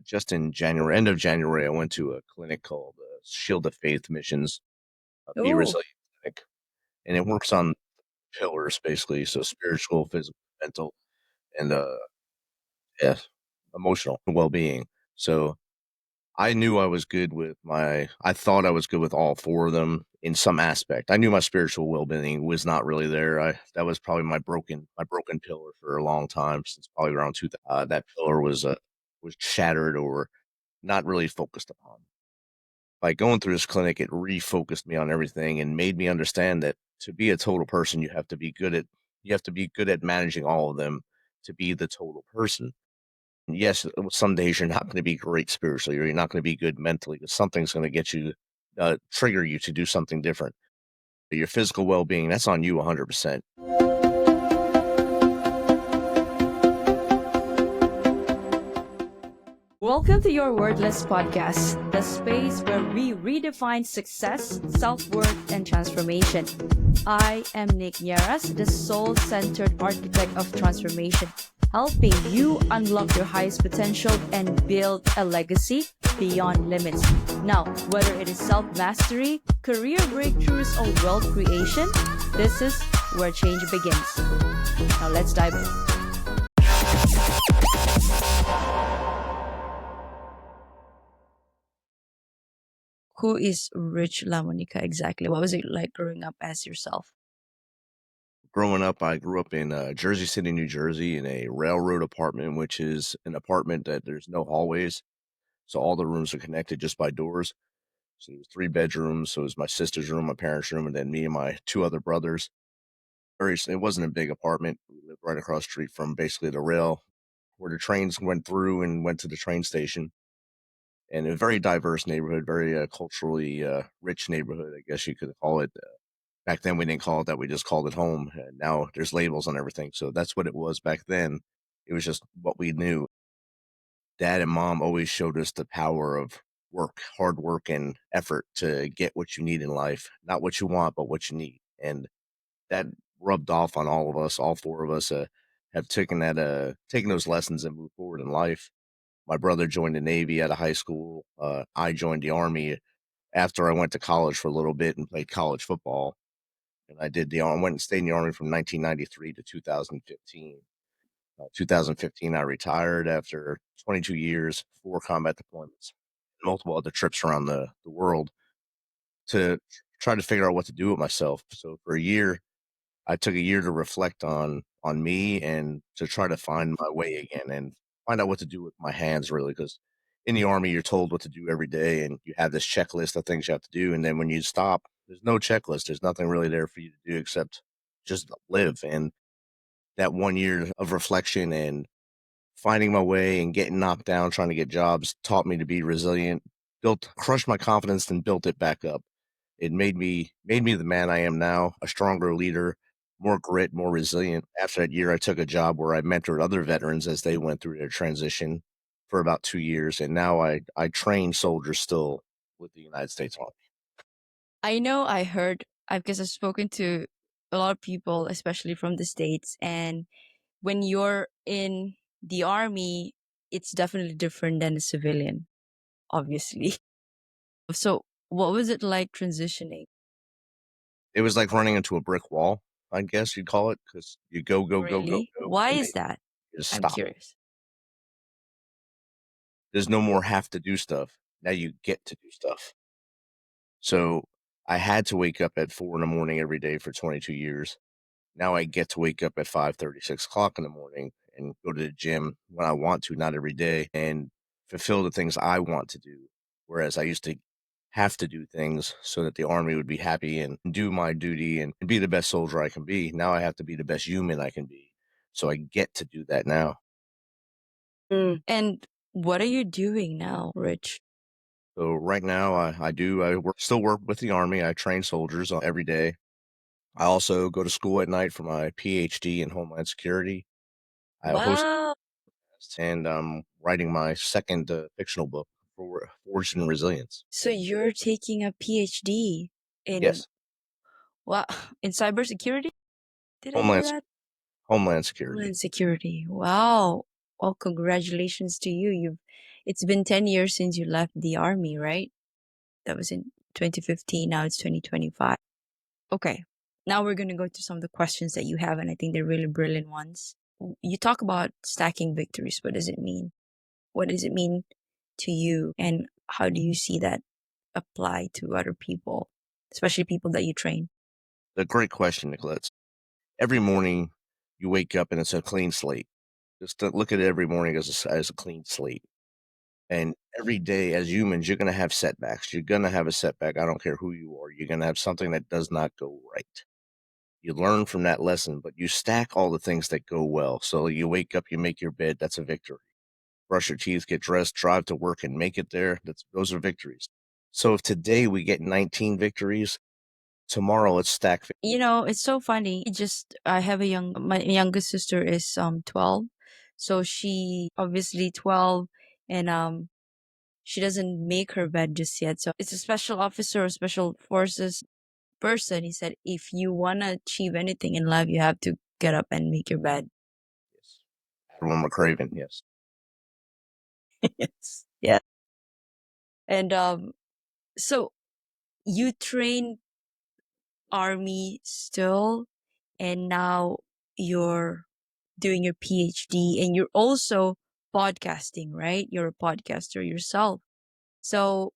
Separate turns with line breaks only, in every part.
just in January, end of January, I went to a clinic called Shield of Faith Missions, Be
Oh,
Resilient Clinic, and it works on pillars basically, so spiritual, physical, mental, and yeah, emotional well-being. So I knew I was good with I thought I was good with all four of them in some aspect. I knew my spiritual well-being was not really there. That was probably my broken pillar for a long time, since probably around 2000. That pillar was shattered or not really focused upon. By going through this clinic, it refocused me on everything and made me understand that to be a total person, you have to be good at managing all of them to be the total person. Yes, some days you're not going to be great spiritually, or you're not going to be good mentally, because something's going to trigger you to do something different. But your physical well-being, that's on you 100%.
welcome to your Wordless podcast, the space where we redefine success, self worth, and transformation. I am Nierras, the soul centered architect of transformation, helping you unlock your highest potential and build a legacy beyond limits. Now, whether it is self mastery, career breakthroughs, or wealth creation, this is where change begins. Now, let's dive in. Who is Rich LaMonica exactly? What was it like growing up as yourself?
Growing up, I grew up in Jersey City, New Jersey, in a railroad apartment, which is an apartment that there's no hallways. So all the rooms are connected just by doors. So there's three bedrooms. So it was my sister's room, my parents' room, and then me and my two other brothers. It wasn't a big apartment. We lived right across the street from basically the rail where the trains went through and went to the train station. And a very diverse neighborhood, very culturally rich neighborhood, I guess you could call it. Back then, we didn't call it that. We just called it home. And now there's labels on everything. So that's what it was back then. It was just what we knew. Dad and mom always showed us the power of work, hard work, and effort to get what you need in life. Not what you want, but what you need. And that rubbed off on all of us. All four of us have taken those lessons and moved forward in life. My brother joined the Navy out of high school. I joined the Army after I went to college for a little bit and played college football. And I went and stayed in the Army from 1993 to 2015. 2015, I retired after 22 years, 4 combat deployments, multiple other trips around the world to try to figure out what to do with myself. So for a year, I took a year to reflect on me and to try to find my way again and find out what to do with my hands, really, because in the Army, you're told what to do every day, and you have this checklist of things you have to do, and then when you stop, there's no checklist. There's nothing really there for you to do except just live. And that 1 year of reflection and finding my way and getting knocked down trying to get jobs taught me to be resilient, built crushed my confidence and built it back up. It made me the man I am now, a stronger leader, more grit, more resilient. After that year, I took a job where I mentored other veterans as they went through their transition for about 2 years, and now I train soldiers still with the United States Army.
I know I heard, because I've spoken to a lot of people, especially from the States, and when you're in the army, it's definitely different than a civilian, obviously. So, what was it like transitioning?
It was like running into a brick wall, I guess you'd call it, because you go, go, go, go,
Really?
go,
Why
and
is
then
that?
you just
I'm
stop.
curious.
There's no more have to do stuff. Now you get to do stuff. So I had to wake up at 4 in the morning every day for 22 years. Now I get to wake up at 5:30, 6 o'clock in the morning and go to the gym when I want to, not every day, and fulfill the things I want to do. Whereas I used to have to do things so that the army would be happy and do my duty and be the best soldier I can be. Now I have to be the best human I can be. So I get to do that now.
And what are you doing now, Rich?
So right now still work with the army. I train soldiers every day. I also go to school at night for my PhD in Homeland Security. I host
Wow.
and I'm writing my second fictional book for Forged in Resilience.
So you're taking a PhD in,
Yes,
wow, in cybersecurity? Did I hear
Homeland
that?
Homeland Security.
Homeland security. Wow. Well, congratulations to you. It's been 10 years since you left the army, right? That was in 2015. Now it's 2025. Okay. Now we're going to go to some of the questions that you have, and I think they're really brilliant ones. You talk about stacking victories. What does it mean? What does it mean to you? And how do you see that apply to other people, especially people that you train?
A great question, Nicolette. Every morning you wake up and it's a clean slate. Just to look at it every morning as a clean slate. And every day as humans, you're going to have setbacks. You're going to have a setback. I don't care who you are. You're going to have something that does not go right. You learn from that lesson, but you stack all the things that go well. So you wake up, you make your bed. That's a victory. Brush your teeth, get dressed, drive to work and make it there. Those are victories. So if today we get 19 victories, tomorrow let's stack.
It's so funny. I have my youngest sister is 12. So she obviously 12, and she doesn't make her bed just yet. So it's a special officer or special forces person. He said if you want to achieve anything in life, you have to get up and make your bed.
Yes. Admiral McCraven, yes.
Yes. Yeah. And so you train army still, and now you're doing your PhD, and you're also podcasting, right? You're a podcaster yourself. So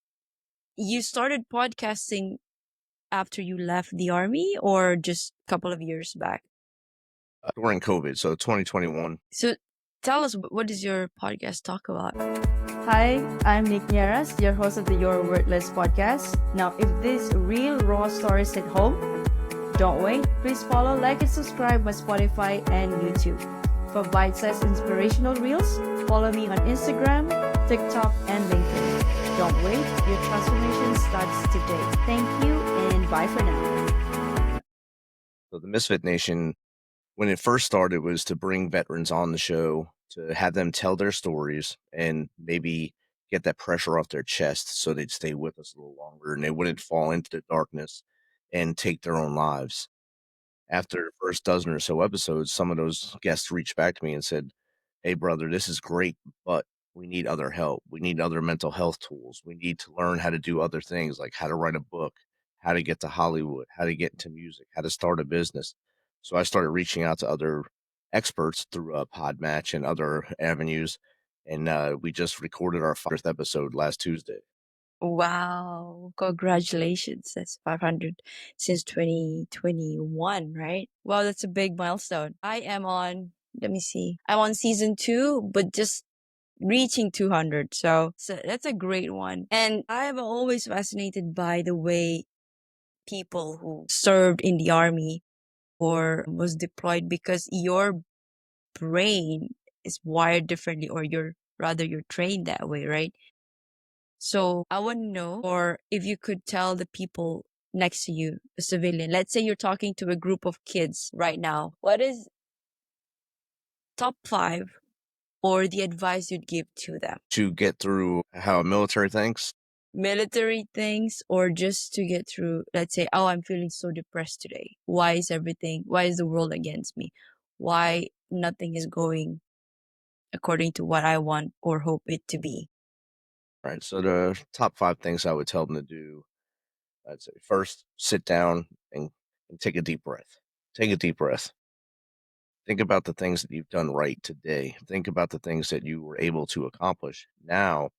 you started podcasting after you left the army or just a couple of years back?
During COVID, so 2021.
So tell us, what does your podcast talk about? Hi, I'm Nierras, your host of the Your Worthless podcast. Now, if these real raw stories hit home, don't wait. Please follow, like, and subscribe my Spotify and YouTube. For bite-sized inspirational reels, follow me on Instagram, TikTok, and LinkedIn. Don't wait. Your transformation starts today. Thank you, and bye for now.
So the Misfit Nation, when it first started, was to bring veterans on the show, to have them tell their stories and maybe get that pressure off their chest so they'd stay with us a little longer and they wouldn't fall into the darkness and take their own lives. After the first dozen or so episodes, some of those guests reached back to me and said, "Hey, brother, this is great, but we need other help. We need other mental health tools. We need to learn how to do other things like how to write a book, how to get to Hollywood, how to get into music, how to start a business." So I started reaching out to other experts through Podmatch and other avenues. And we just recorded our 500th episode last Tuesday.
Wow, congratulations. That's 500 since 2021, right? Wow, that's a big milestone. I am on, let me see, I'm on season 2, but just reaching 200. So that's a great one. And I am always fascinated by the way people who served in the army or was deployed, because your brain is wired differently, or you're trained that way, right? So I want to know, or if you could tell the people next to you, a civilian, let's say you're talking to a group of kids right now, what is top 5 or the advice you'd give to them?
To get through how a military thinks,
Military things, or just to get through, let's say, oh, I'm feeling so depressed today. Why is the world against me? Why nothing is going according to what I want or hope it to be?
right? So the top 5 things I would tell them to do, I'd say first, sit down and take a deep breath. Take a deep breath. Think about the things that you've done right today. Think about the things that you were able to accomplish. Now,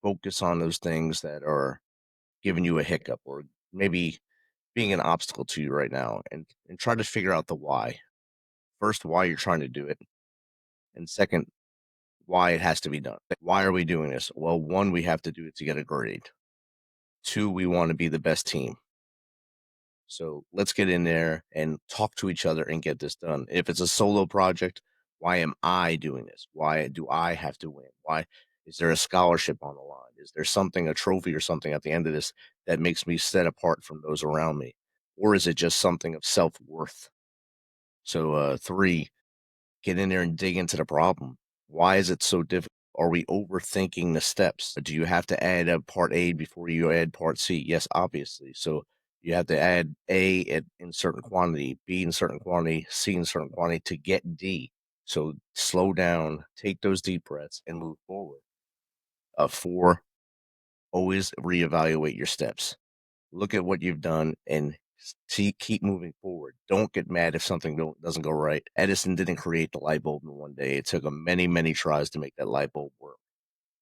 focus on those things that are giving you a hiccup or maybe being an obstacle to you right now and try to figure out the why. First, why you're trying to do it. And second, why it has to be done. Why are we doing this? Well, one, we have to do it to get a grade. Two, we want to be the best team. So let's get in there and talk to each other and get this done. If it's a solo project, why am I doing this? Why do I have to win? Why is there a scholarship on the line? Is there something, a trophy or something at the end of this that makes me set apart from those around me? Or is it just something of self worth? So, three, get in there and dig into the problem. Why is it so difficult? Are we overthinking the steps? Do you have to add a part A before you add part C? Yes, obviously. So you have to add in certain quantity, B in certain quantity, C in certain quantity to get D. So slow down, take those deep breaths, and move forward. 4, always reevaluate your steps. Look at what you've done and see, keep moving forward. Don't get mad if something doesn't go right. Edison didn't create the light bulb in one day. It took him many, many tries to make that light bulb work.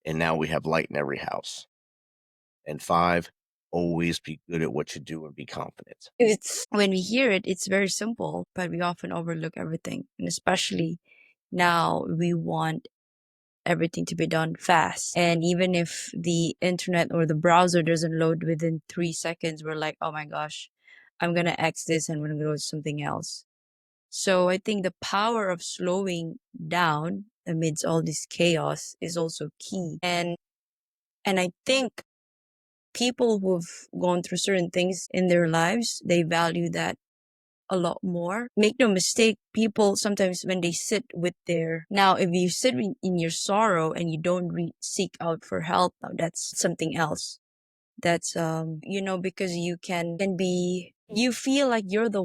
And now we have light in every house. And 5, always be good at what you do and be confident.
It's when we hear it, it's very simple, but we often overlook everything. And especially now, we want everything to be done fast. And even if the internet or the browser doesn't load within 3 seconds, we're like, oh my gosh, I'm going to X this and we're going to go to something else. So I think the power of slowing down amidst all this chaos is also key. And I think people who've gone through certain things in their lives, they value that a lot more. Make no mistake, people sometimes when they sit with their now, if you sit in your sorrow and you don't seek out for help, now that's something else. That's because you can be you feel like you're the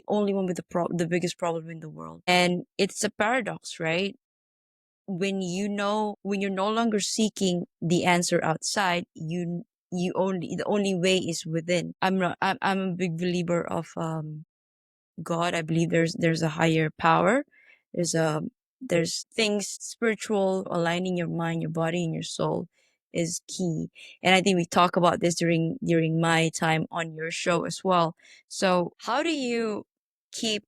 only one with the biggest problem in the world, and it's a paradox, right? When you're no longer seeking the answer outside, you only the only way is within. I'm a big believer of God. I believe there's a higher power. There's a there's things spiritual. Aligning your mind, your body, and your soul is key. And I think we talk about this during my time on your show as well. So how do you keep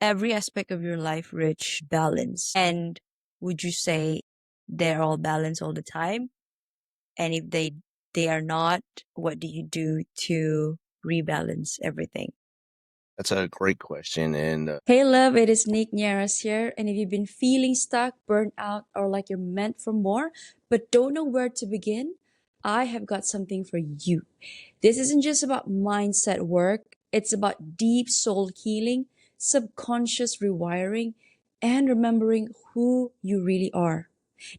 every aspect of your life rich, balanced? And would you say they're all balanced all the time? And if they are not, what do you do to rebalance everything?
That's a great question. And
Hey love, it is Nierras here. And if you've been feeling stuck, burnt out, or like you're meant for more, but don't know where to begin, I have got something for you. This isn't just about mindset work, it's about deep soul healing, subconscious rewiring, and remembering who you really are.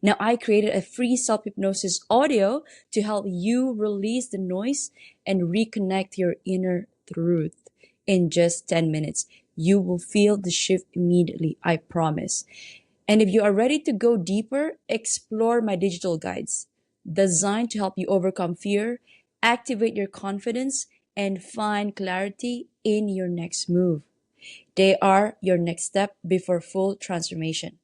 Now, I created a free self hypnosis audio to help you release the noise and reconnect your inner truth in just 10 minutes. You will feel the shift immediately, I promise. And if you are ready to go deeper, explore my digital guides designed to help you overcome fear, activate your confidence, and find clarity in your next move. They are your next step before full transformation.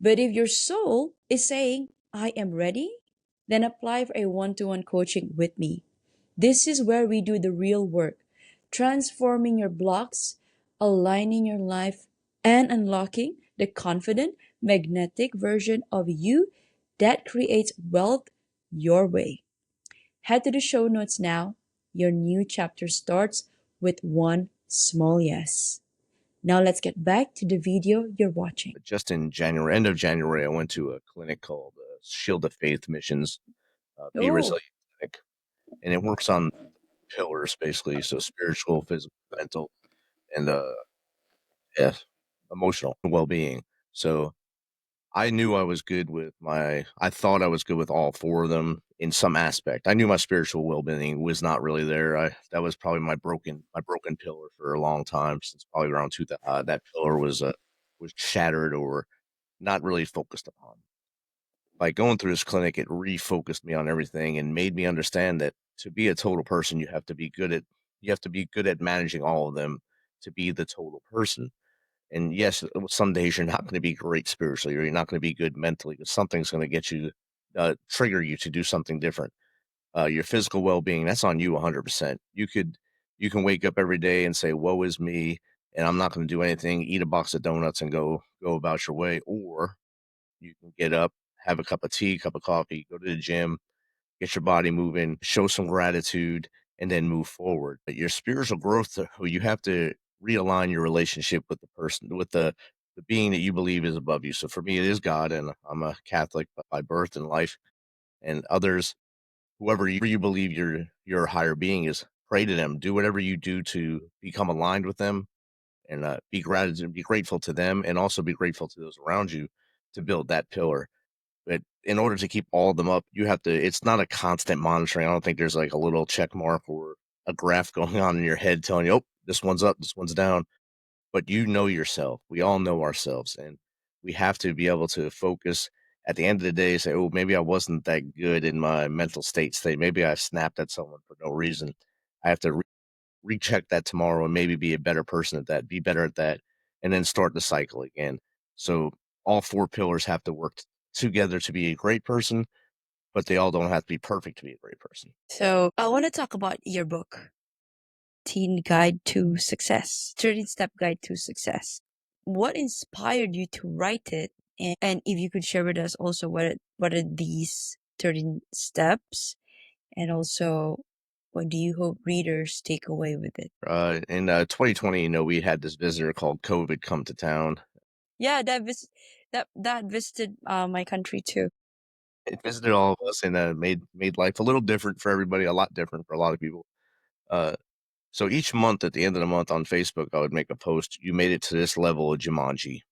But if your soul is saying, I am ready, then apply for a one-to-one coaching with me. This is where we do the real work, transforming your blocks, aligning your life, and unlocking the confident, magnetic version of you that creates wealth your way. Head to the show notes now. Your new chapter starts with one small yes. Now let's get back to the video you're watching.
just in January, end of January, I went to a clinic called Shield of Faith Missions, Be
Oh,
Resilient Clinic, and it works on pillars basically. So spiritual, physical, mental, and yeah, emotional well being. So I knew I was good with I thought I was good with all 4 of them in some aspect. I knew my spiritual well-being was not really there. That was probably my broken pillar for a long time since probably around 2000. That pillar was shattered or not really focused upon. By going through this clinic, it refocused me on everything and made me understand that to be a total person, you have to be good at managing all of them to be the total person. And yes, some days you're not going to be great spiritually, or you're not going to be good mentally, but something's going to trigger you to do something different. Your physical well-being, that's on you 100%. You can wake up every day and say, "Woe is me," and I'm not going to do anything. Eat a box of donuts and go about your way, or you can get up, have a cup of tea, cup of coffee, go to the gym, get your body moving, show some gratitude, and then move forward. But your spiritual growth, you have to realign your relationship with the person, with the being that you believe is above you. So for me, it is God, and I'm a Catholic by birth and life. And others, whoever you believe your higher being is, pray to them. Do whatever you do to become aligned with them, and be grateful to them, and also be grateful to those around you to build that pillar. But in order to keep all of them up, you have to it's not a constant monitoring. I don't think there's like a little check mark or a graph going on in your head telling you, "Oh, this one's up, this one's down." But you know yourself. We all know ourselves, and we have to be able to focus At the end of the day, say, "Oh, maybe I wasn't that good in my mental state. Maybe I snapped at someone for no reason. I have to recheck that tomorrow and maybe be a better person at that, be better at that, and then start the cycle again." So all four pillars have to work together to be a great person, but they all don't have to be perfect to be a great person.
So I want to talk about your book, Teen Guide to Success, 13 Step Guide to Success. What inspired you to write it? And if you could share with us also what are these 13 steps, and also what do you hope readers take away with it?
In 2020, we had this visitor called COVID come to town.
Yeah, that visited my country too.
It visited all of us and made life a little different for everybody, a lot different for a lot of people. Uh, so each month, at the end of the month on Facebook, I would make a post. You made it to this level of Jumanji.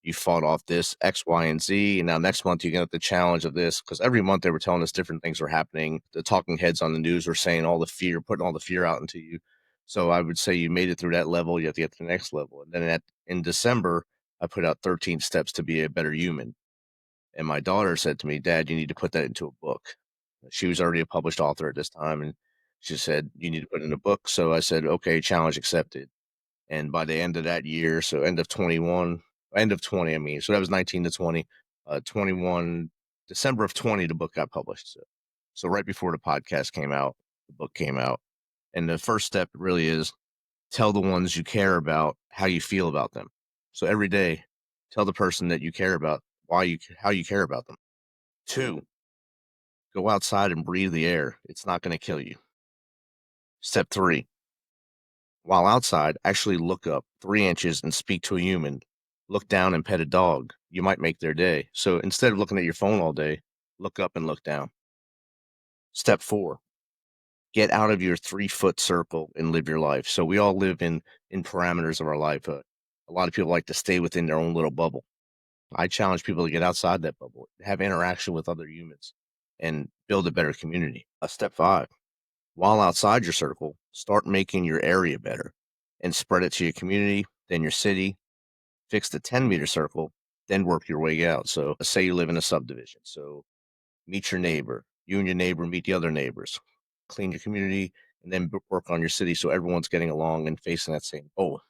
You fought off this X, Y, and Z, and now next month you get the challenge of this, because every month they were telling us different things were happening. The talking heads on the news were saying all the fear, putting all the fear out into you. So I would say you made it through that level, you have to get to the next level. And then in December, I put out 13 steps to be a better human. And my daughter said to me, "Dad, you need to put that into a book." She was already a published author at this time, and she said, "You need to put it in a book." So I said, "Okay, challenge accepted." And by the end of that year, so end of 21, end of 20, I mean, so that was 19 to 20, 21, December of 20, the book got published. So right before the podcast came out, the book came out. And the first step really is tell the ones you care about how you feel about them. So every day, tell the person that you care about how you care about them. Two, go outside and breathe the air. It's not going to kill you. Step three, while outside, actually look up 3 inches and speak to a human. Look down and pet a dog. You might make their day. So instead of looking at your phone all day, look up and look down. Step four, get out of your 3 foot circle and live your life. So we all live in parameters of our life. A lot of people like to stay within their own little bubble. I challenge people to get outside that bubble, have interaction with other humans, and build a better community. Step five, while outside your circle, start making your area better and spread it to your community, then your city. Fix the 10-meter circle, then work your way out. So, say you live in a subdivision. So, meet your neighbor. You and your neighbor meet the other neighbors. Clean your community, and then work on your city so everyone's getting along and facing that same goal.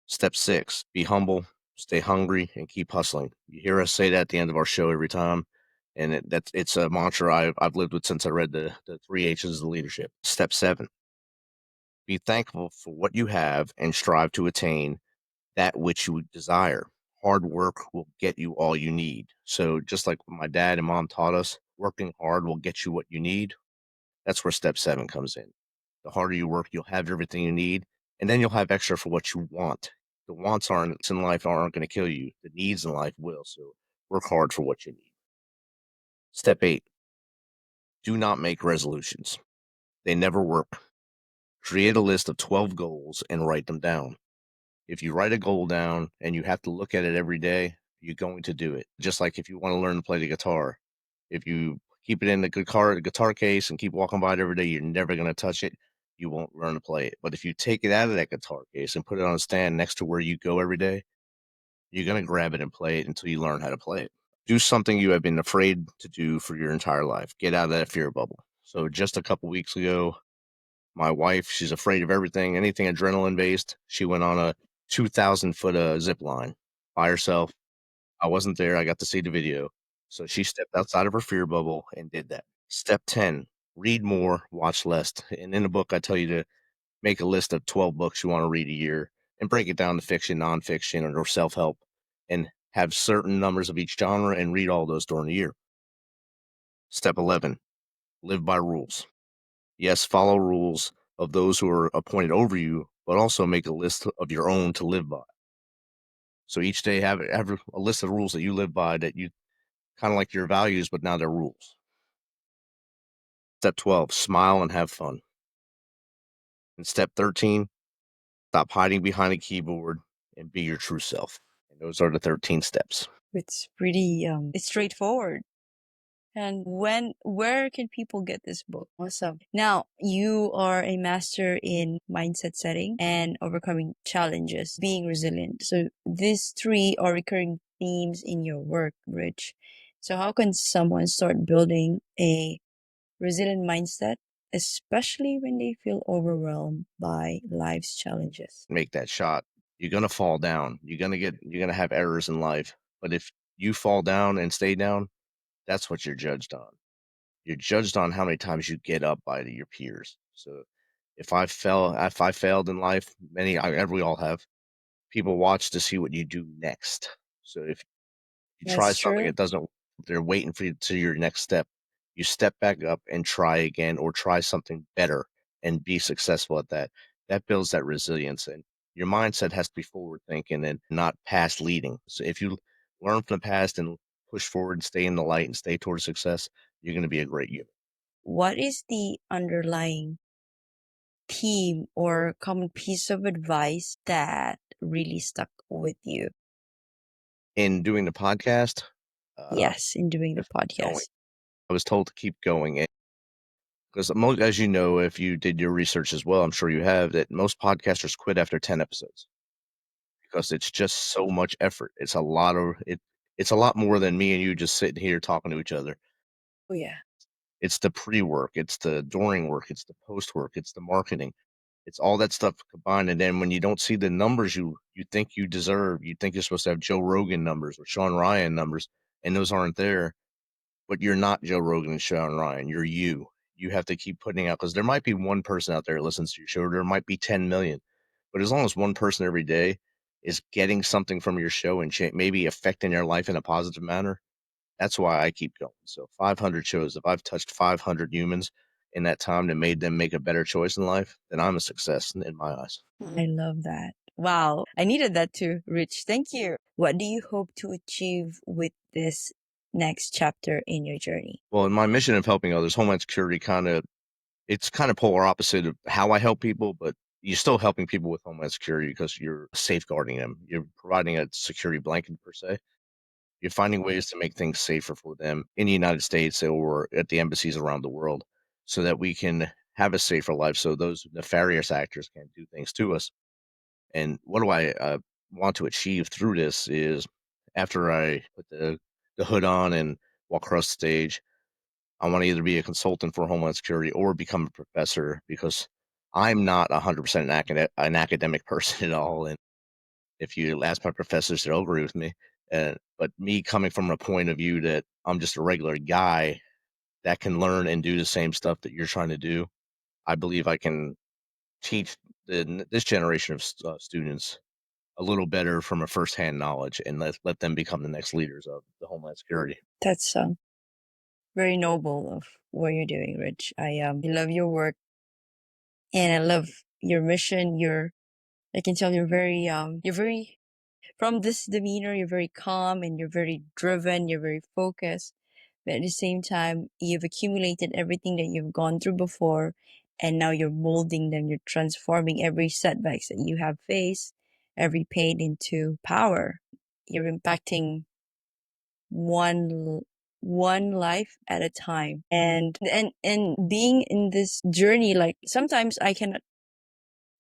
Step six, be humble, stay hungry, and keep hustling. You hear us say that at the end of our show every time. And it's a mantra I've lived with since I read the 3 H's of leadership. Step seven, be thankful for what you have and strive to attain that which you desire. Hard work will get you all you need. So, just like my dad and mom taught us, working hard will get you what you need. That's where step seven comes in. The harder you work, you'll have everything you need, and then you'll have extra for what you want. The wants aren't in life aren't going to kill you. The needs in life will. So, work hard for what you need. Step eight, do not make resolutions. They never work. Create a list of 12 goals and write them down. If you write a goal down and you have to look at it every day, you're going to do it. Just like if you want to learn to play the guitar, if you keep it in the guitar case and keep walking by it every day, you're never going to touch it. You won't learn to play it. But if you take it out of that guitar case and put it on a stand next to where you go every day, you're going to grab it and play it until you learn how to play it. Do something you have been afraid to do for your entire life. Get out of that fear bubble. So just a couple weeks ago, my wife, she's afraid of everything, anything adrenaline based. She went on a 2,000 foot zip line by herself. I wasn't there. I got to see the video. So she stepped outside of her fear bubble and did that. Step 10, read more, watch less. And in the book, I tell you to make a list of 12 books you want to read a year and break it down to fiction, nonfiction, or self help, and have certain numbers of each genre and read all those during the year. Step 11, live by rules. Yes, follow rules of those who are appointed over you, but also make a list of your own to live by. So each day have a list of rules that you live by that you kind of like your values, but now they're rules. Step 12, smile and have fun. And step 13, stop hiding behind a keyboard and be your true self. And those are the 13 steps.
It's pretty it's straightforward. And where can people get this book? Awesome. Now, you are a master in mindset setting and overcoming challenges, being resilient. So these three are recurring themes in your work, Rich. So, how can someone start building a resilient mindset, especially when they feel overwhelmed by life's challenges?
Make that shot. You're gonna fall down. You're gonna have errors in life. But if you fall down and stay down, that's what you're judged on. You're judged on how many times you get up by your peers. So if I failed in life, we all have. People watch to see what you do next. So if you try
That's
something,
true.
it doesn't they're waiting for you to your next step. You step back up and try again or try something better and be successful at that. That builds that resilience, and your mindset has to be forward thinking and not past leading. So if you learn from the past and push forward and stay in the light and stay towards success, you're going to be a great you.
What is the underlying theme or common piece of advice that really stuck with you?
In doing the podcast,
Yes, in doing the
keep going.
podcast.
I was told to keep going because most, as you know, if you did your research as well, I'm sure you have that most podcasters quit after 10 episodes because it's just so much effort. It's a lot more than me and you just sitting here talking to each other.
Oh, yeah.
It's the pre-work, it's the during work, it's the post work, it's the marketing. It's all that stuff combined, and then when you don't see the numbers you think you deserve, you think you're supposed to have Joe Rogan numbers or Sean Ryan numbers, and those aren't there. But you're not Joe Rogan and Sean Ryan. You're you. You have to keep putting out because there might be one person out there that listens to your show. Or there might be 10 million, but as long as one person every day is getting something from your show and maybe affecting their life in a positive manner, that's why I keep going. So 500 shows. If I've touched 500 humans in that time and made them make a better choice in life, then I'm a success in my eyes.
I love that. Wow. I needed that too, Rich. Thank you. What do you hope to achieve with this next chapter in your journey?
Well, in my mission of helping others, Homeland Security it's kind of polar opposite of how I help people, but you're still helping people with Homeland Security because you're safeguarding them. You're providing a security blanket per se. You're finding ways to make things safer for them in the United States or at the embassies around the world so that we can have a safer life so those nefarious actors can't do things to us. And what do I want to achieve through this is after I put the hood on and walk across the stage, I want to either be a consultant for Homeland Security or become a professor because I'm not 100% an academic person at all. And if you ask my professors, they'll agree with me. But me coming from a point of view that I'm just a regular guy that can learn and do the same stuff that you're trying to do, I believe I can teach this generation of students a little better from a firsthand knowledge and let them become the next leaders of the Homeland Security.
That's very noble of what you're doing, Rich. I love your work and I love your mission. I can tell you're very from this demeanor, you're very calm and you're very driven, you're very focused. But at the same time, you've accumulated everything that you've gone through before, and now you're molding them, you're transforming every setbacks that you have faced, every pain into power. You're impacting one one life at a time. And being in this journey, like sometimes I cannot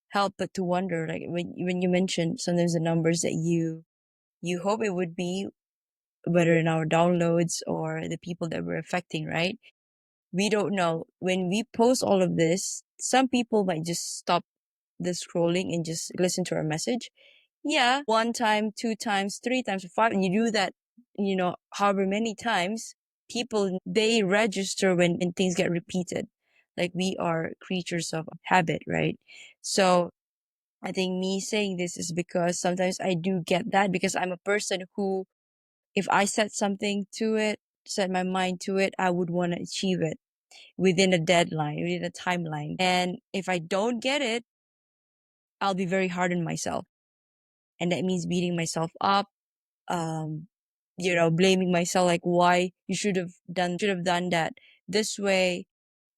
help but to wonder, like when you mentioned sometimes the numbers that you hope it would be, whether in our downloads or the people that we're affecting, right? We don't know. When we post all of this, some people might just stop the scrolling and just listen to our message. Yeah, one time, two times, three times, five, and you do that, however many times, people, they register when things get repeated. Like we are creatures of habit, right? So I think me saying this is because sometimes I do get that because I'm a person who, if I set my mind to it, I would want to achieve it within a deadline, within a timeline. And if I don't get it, I'll be very hard on myself. And that means beating myself up, um, blaming myself like why you should have done that this way.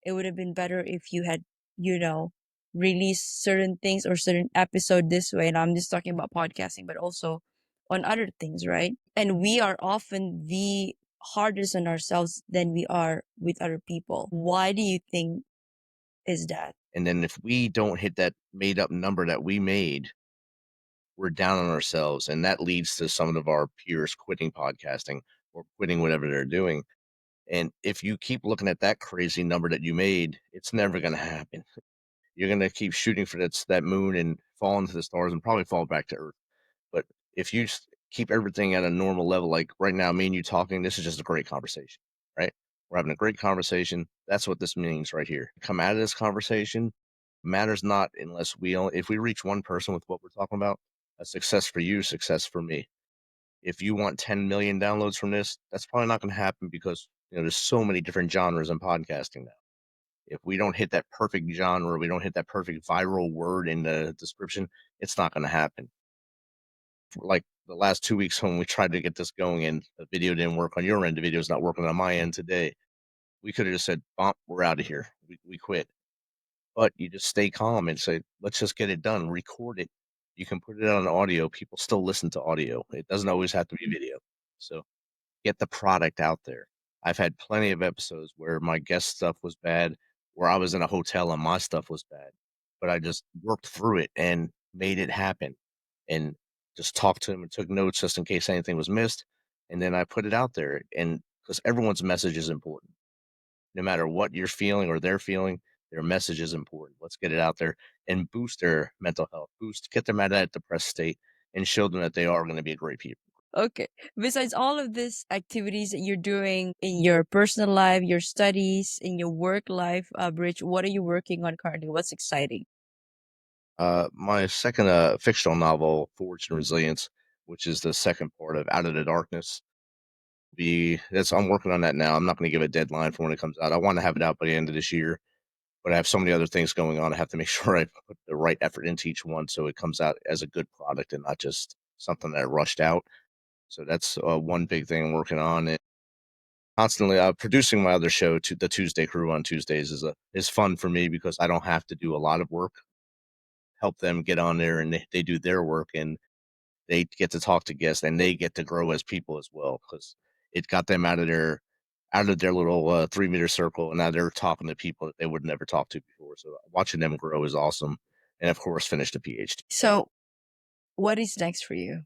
It would have been better if you had, you know, released certain things or certain episode this way. And I'm just talking about podcasting, but also on other things, right? And we are often the hardest on ourselves than we are with other people. Why do you think is that?
And then if we don't hit that made up number that we made, we're down on ourselves, and that leads to some of our peers quitting podcasting or quitting whatever they're doing. And if you keep looking at that crazy number that you made, it's never going to happen. You're going to keep shooting for that moon and fall into the stars and probably fall back to earth. But if you keep everything at a normal level, like right now, me and you talking, this is just a great conversation, right? We're having a great conversation. That's what this means right here. Come out of this conversation matters not unless if we reach one person with what we're talking about, a success for you, success for me. If you want 10 million downloads from this, that's probably not going to happen because there's so many different genres in podcasting now. If we don't hit that perfect genre, we don't hit that perfect viral word in the description, it's not going to happen. Like the last 2 weeks when we tried to get this going and the video didn't work on your end, the video's not working on my end today. We could have just said, "Bump, we're out of here. We quit." But you just stay calm and say, "Let's just get it done. Record it. You can put it on audio. People still listen to audio. It doesn't always have to be video." So get the product out there. I've had plenty of episodes where my guest stuff was bad, where I was in a hotel and my stuff was bad, but I just worked through it and made it happen and just talked to them and took notes just in case anything was missed. And then I put it out there. And because everyone's message is important, no matter what you're feeling or they're feeling, their message is important. Let's get it out there and boost their mental health, get them out of that depressed state and show them that they are going to be a great people.
Okay. Besides all of these activities that you're doing in your personal life, your studies, in your work life, Bridge, what are you working on currently? What's exciting?
My second fictional novel, Forged in Resilience, which is the second part of Out of the Darkness. I'm working on that now. I'm not going to give a deadline for when it comes out. I want to have it out by the end of this year, but I have so many other things going on. I have to make sure I put the right effort into each one so it comes out as a good product and not just something that I rushed out. So that's one big thing I'm working on. And constantly producing my other show, to the Tuesday Crew on Tuesdays, is fun for me because I don't have to do a lot of work. Help them get on there and they do their work and they get to talk to guests and they get to grow as people as well because it got them out of their little 3 meter circle and now they're talking to people that they would never talk to before. So watching them grow is awesome, and of course finish the PhD.
So, what is next for you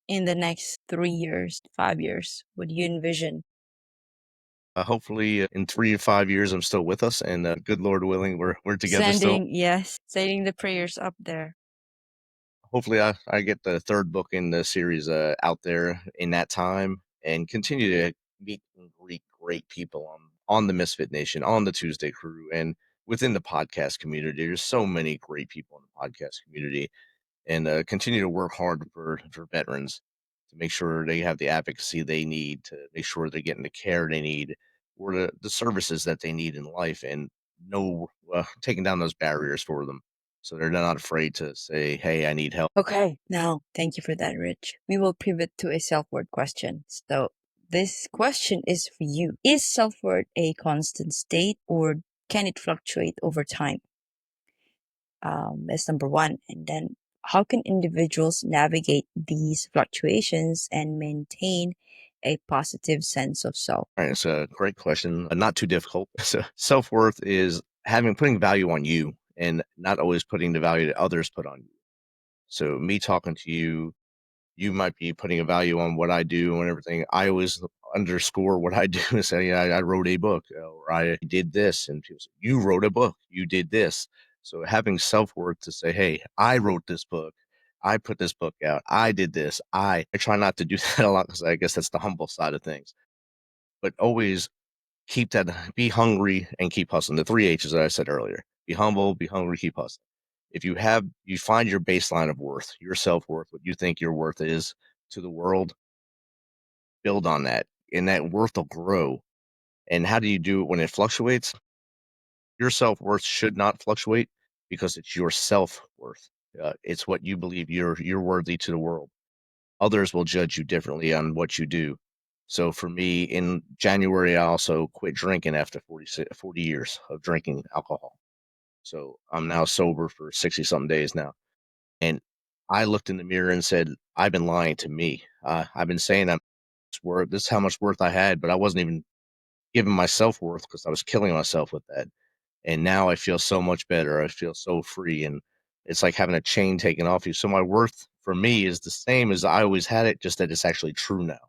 in the next 3 years, 5 years? What do you envision?
Hopefully, in 3 to 5 years, I'm still with us, and good Lord willing, we're together still.
Sending, yes, sending the prayers up there.
Hopefully, I get the third book in the series out there in that time, and continue to meet and greet great people on the Misfit Nation, on the Tuesday Crew, and within the podcast community. There's so many great people in the podcast community, and continue to work hard for veterans to make sure they have the advocacy they need, to make sure they're getting the care they need or the services that they need in life, and no taking down those barriers for them so they're not afraid to say, "Hey, I need help."
Okay, now thank you for that, Rich. We will pivot to a self worth question. So, this question is for you. Is self worth a constant state or can it fluctuate over time? That's number one. And then, how can individuals navigate these fluctuations and maintain a positive sense of self?
All right, it's a great question, not too difficult. So self worth is putting value on you and not always putting the value that others put on you. So me talking to you, you might be putting a value on what I do and everything. I always underscore what I do and say, "Yeah, I wrote a book or I did this." And people say, "You wrote a book, you did this." So having self worth to say, "Hey, I wrote this book. I put this book out. I did this." I try not to do that a lot because I guess that's the humble side of things. But always keep that, be hungry and keep hustling. The three H's that I said earlier: be humble, be hungry, keep hustling. If you find your baseline of worth, your self worth, what you think your worth is to the world, build on that, and that worth will grow. And how do you do it when it fluctuates? Your self worth should not fluctuate because it's your self worth. It's what you believe you're worthy to the world. Others will judge you differently on what you do. So for me, in January, I also quit drinking after 40 years of drinking alcohol. So I'm now sober for 60 something days now. And I looked in the mirror and said, I've been lying to me. I've been saying this is how much worth I had, but I wasn't even giving myself worth because I was killing myself with that. And now I feel so much better. I feel so free. And it's like having a chain taken off you. So my worth for me is the same as I always had it, just that it's actually true now.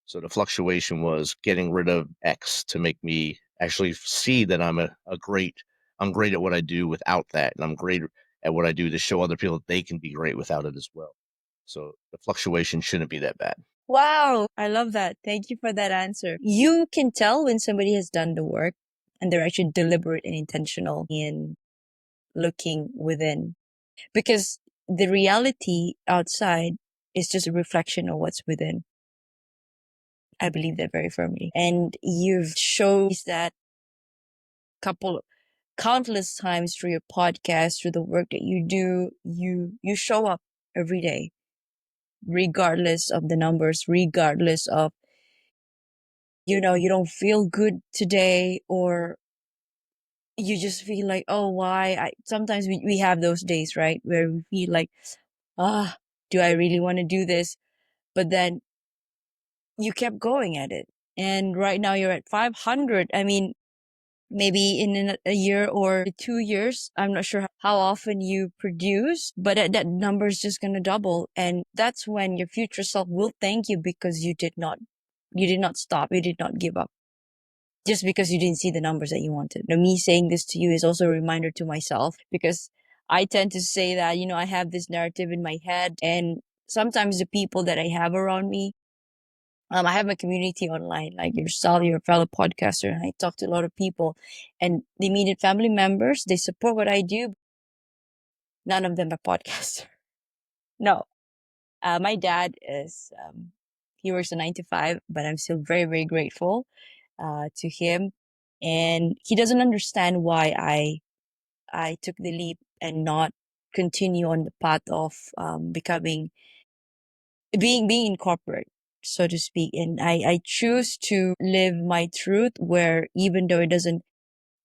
So the fluctuation was getting rid of X to make me actually see that I'm great at what I do without that, and I'm great at what I do to show other people that they can be great without it as well. So the fluctuation shouldn't be that bad.
Wow, I love that. Thank you for that answer. You can tell when somebody has done the work and they're actually deliberate and intentional in looking within, because the reality outside is just a reflection of what's within. I believe that very firmly. And you've shown that couple countless times through your podcast, through the work that you do. You show up every day, regardless of the numbers, regardless of, you don't feel good today, or you just feel like, oh, why? Sometimes we have those days, right, where we feel like, ah, do I really want to do this? But then you kept going at it. And right now you're at 500. I mean, maybe in a year or 2 years, I'm not sure how often you produce, but that number is just going to double. And that's when your future self will thank you, because you did not stop. You did not give up just because you didn't see the numbers that you wanted. Now, me saying this to you is also a reminder to myself, because I tend to say that, I have this narrative in my head, and sometimes the people that I have around me, I have a community online, like yourself, you're a fellow podcaster, and I talk to a lot of people, and the immediate family members, they support what I do. None of them are podcasters. No. My dad he works a 9 to 5, but I'm still very, very grateful to him. And he doesn't understand why I took the leap and not continue on the path of becoming being in corporate, so to speak. And I choose to live my truth, where even though it doesn't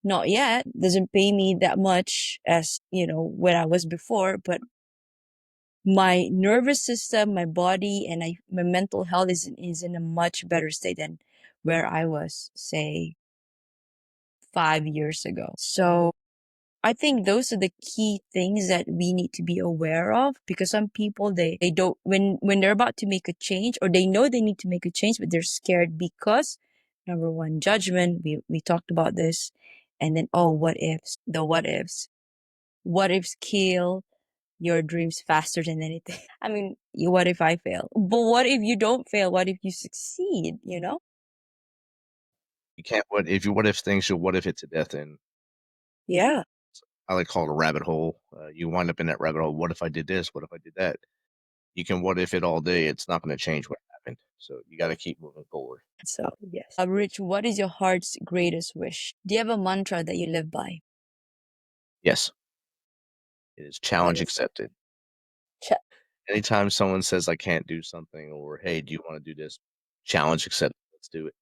pay me that much as when I was before, but my nervous system, my body, and my mental health is in a much better state than where I was, say, 5 years ago. So I think those are the key things that we need to be aware of, because some people, they don't, when they're about to make a change, or they know they need to make a change, but they're scared because, number one, judgment. We talked about this. And then, oh, what ifs, the what ifs kill your dreams faster than anything. I mean, what if I fail? But what if you don't fail? What if you succeed?
You can't what if things, you'll what if it to death, and
Yeah.
I like to call it a rabbit hole. You wind up in that rabbit hole. What if I did this? What if I did that? You can what if it all day. It's not going to change what happened. So you got to keep moving forward.
So, yes. Rich, what is your heart's greatest wish? Do you have a mantra that you live by?
Yes, it is
What
challenge
is it?
accepted.
Ch-
Anytime someone says I can't do something, or hey, do you want to do this? Challenge accepted. Let's do it.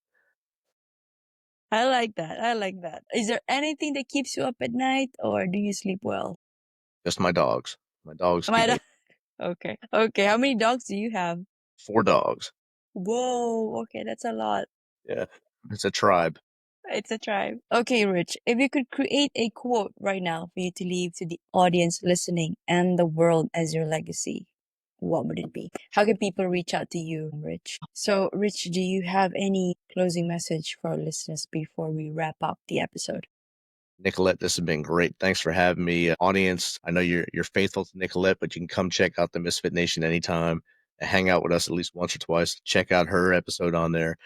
I like that. I like that. Is there anything that keeps you up at night, or do you sleep well?
Just my dogs. My dogs
Am
keep
I
me.
okay. Okay. How many dogs do you have?
4 dogs.
Whoa. Okay. That's a lot.
Yeah, it's a tribe.
It's a tribe. Okay, Rich, if you could create a quote right now for you to leave to the audience listening and the world as your legacy, what would it be? How can people reach out to you, Rich? So, Rich, do you have any closing message for our listeners before we wrap up the episode?
Nicolette, this has been great. Thanks for having me. Audience, I know you're faithful to Nicolette, but you can come check out the Misfit Nation anytime and hang out with us at least once or twice. Check out her episode on there,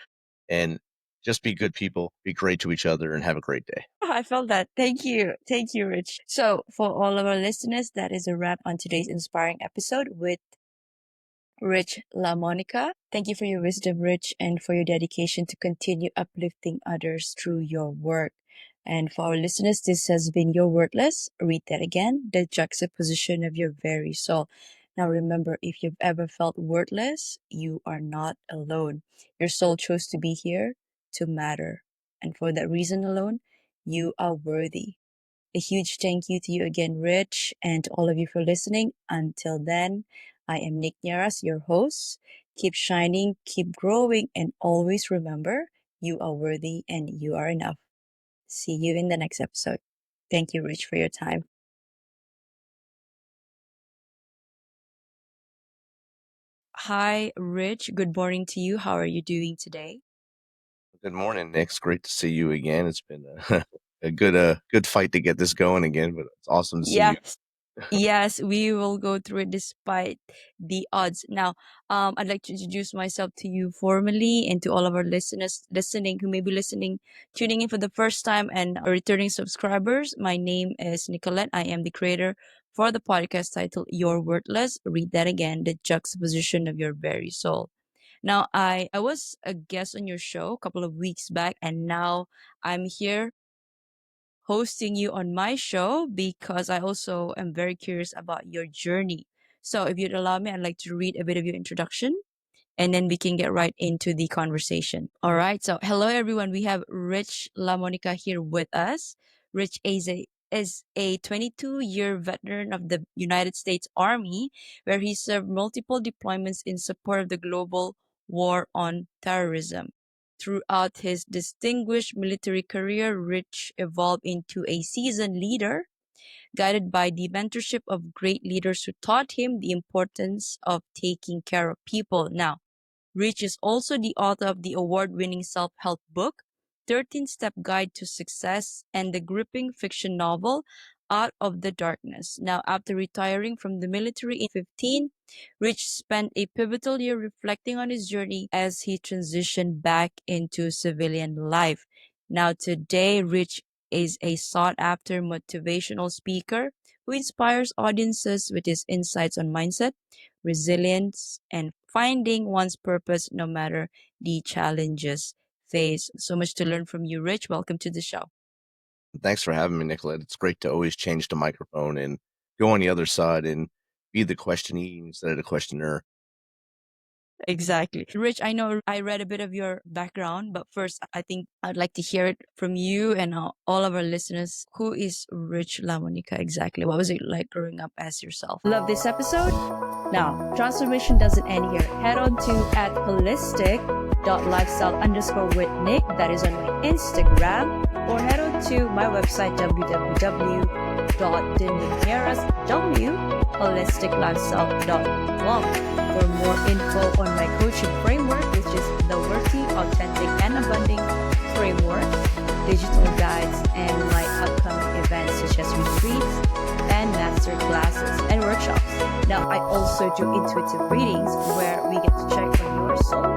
and just be good people, be great to each other, and have a great day.
I felt that. Thank you. Thank you, Rich. So, for all of our listeners, that is a wrap on today's inspiring episode with Rich LaMonica. Thank you for your wisdom, Rich, and for your dedication to continue uplifting others through your work. And for our listeners, this has been Your Wordless. Read that again, the juxtaposition of your very soul. Now remember, if you've ever felt wordless, you are not alone. Your soul chose to be here to matter. And for that reason alone, you are worthy. A huge thank you to you again, Rich, and to all of you for listening. Until then, I am Nick Nierras, your host. Keep shining, keep growing, and always remember you are worthy and you are enough. See you in the next episode. Thank you, Rich, for your time. Hi, Rich. Good morning to you. How are you doing today?
Good morning, Nick. It's great to see you again. It's been a, good fight to get this going again, but it's awesome to see you.
Yes. Yes, we will go through it despite the odds. Now, I'd like to introduce myself to you formally and to all of our listeners listening who may be tuning in for the first time and are returning subscribers. My name is Nicolette. I am the creator for the podcast titled You're Worthless. Read that again, the juxtaposition of your very soul. Now, I was a guest on your show a couple of weeks back, and now I'm here hosting you on my show because I also am very curious about your journey. So, if you'd allow me, I'd like to read a bit of your introduction and then we can get right into the conversation. All right. So, hello everyone. We have Rich LaMonica here with us. Rich is a 22-year veteran of the United States Army, where he served multiple deployments in support of the global war on terrorism. Throughout his distinguished military career, Rich evolved into a seasoned leader guided by the mentorship of great leaders who taught him the importance of taking care of people. Now, Rich is also the author of the award winning self help book, 13 Step Guide to Success, and the gripping fiction novel, Out of the Darkness. Now, after retiring from the military in 2015, Rich spent a pivotal year reflecting on his journey as he transitioned back into civilian life. Now, today, Rich is a sought after motivational speaker who inspires audiences with his insights on mindset, resilience, and finding one's purpose no matter the challenges faced. So much to learn from you, Rich. Welcome to the show.
Thanks for having me, Nicolette. It's great to always change the microphone and go on the other side and be the questionee instead of the questioner.
Exactly. Rich, I know I read a bit of your background, but first, I think I'd like to hear it from you and all of our listeners. Who is Rich LaMonica exactly? What was it like growing up as yourself? Love this episode? Now, transformation doesn't end here. Head on to at holistic.lifestyle_with Nick. That is on my Instagram. Or head on to my website, www.denierras.holisticlifestyle.com for more info on my coaching framework, which is the worthy, authentic, and abundant framework, digital guides, and my upcoming events such as retreats and master classes and workshops. Now, I also do intuitive readings where we get to check on your soul